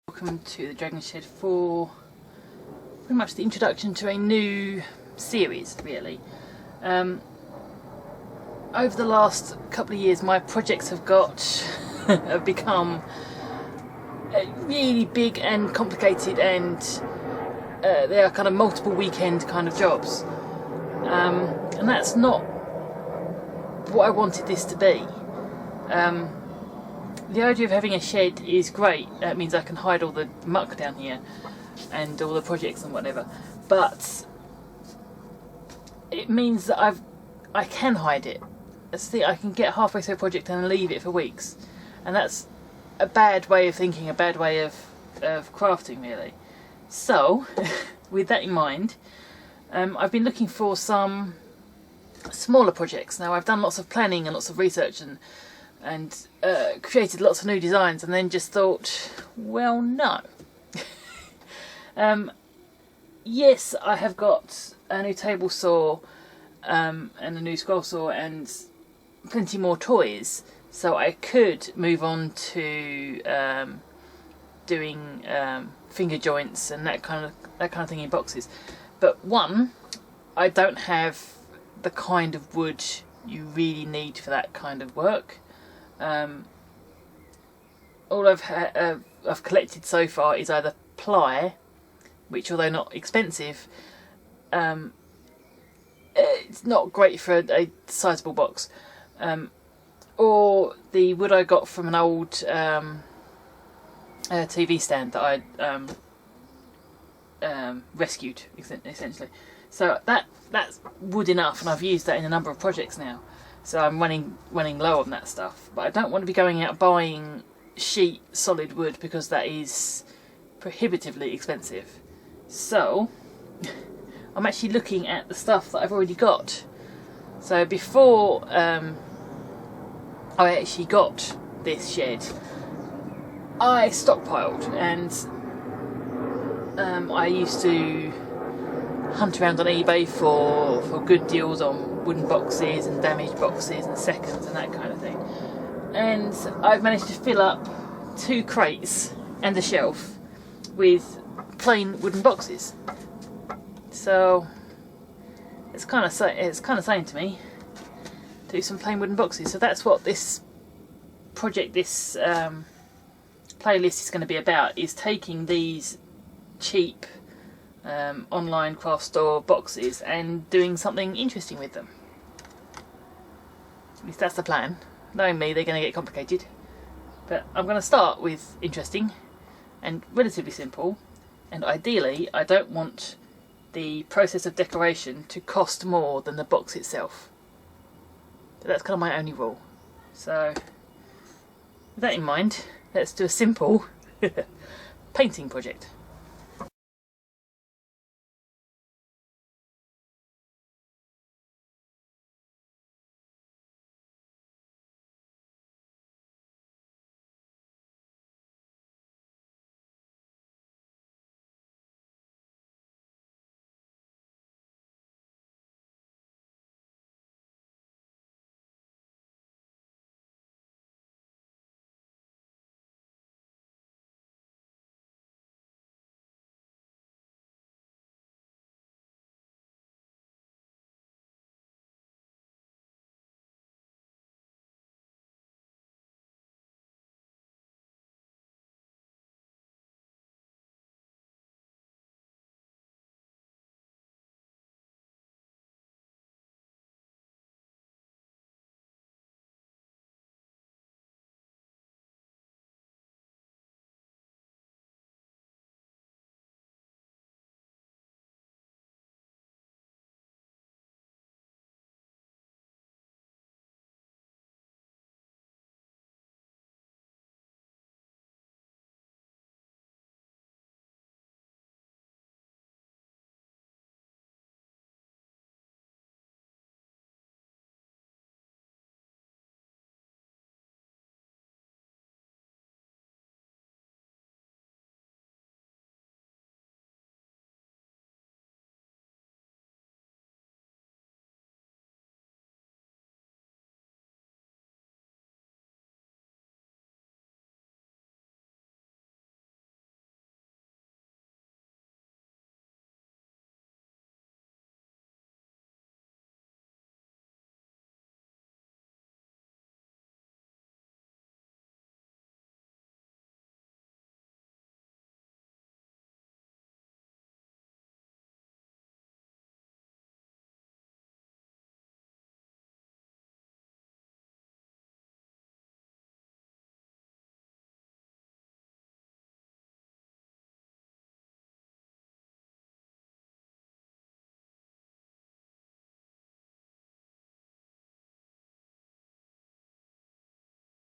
Welcome to the Dragon Shed for pretty much the introduction to a new series, really. Over the last couple of years my projects have become really big and complicated, and they are kind of multiple weekend kind of jobs, and that's not what I wanted this to be. The idea of having a shed is great. That means I can hide all the muck down here and all the projects and whatever, but it means that I can hide it. I can get halfway through a project and leave it for weeks, and that's a bad way of thinking, a bad way of crafting, really. So with that in mind, I've been looking for some smaller projects. Now, I've done lots of planning and lots of research and created lots of new designs, and then just thought, well, no. Yes, I have got a new table saw and a new scroll saw and plenty more toys, so I could move on to doing finger joints and that kind of thing in boxes. But one, I don't have the kind of wood you really need for that kind of work. All I've collected so far is either ply, which, although not expensive, it's not great for a sizable box, or the wood I got from an old TV stand that I rescued, essentially. So that's wood enough, and I've used that in a number of projects now. So I'm running low on that stuff, but I don't want to be going out buying sheet solid wood because that is prohibitively expensive. So I'm actually looking at the stuff that I've already got. So before I actually got this shed, I stockpiled, and I used to hunt around on eBay for good deals on wooden boxes and damaged boxes and seconds and that kind of thing. And I've managed to fill up 2 crates and a shelf with plain wooden boxes. So it's kind of saying to me, do some plain wooden boxes. So that's what this project, this playlist is going to be about, is taking these cheap online craft store boxes and doing something interesting with them. At least that's the plan. Knowing me, they're going to get complicated, but I'm going to start with interesting and relatively simple, and ideally I don't want the process of decoration to cost more than the box itself. But that's kind of my only rule. So with that in mind, let's do a simple painting project.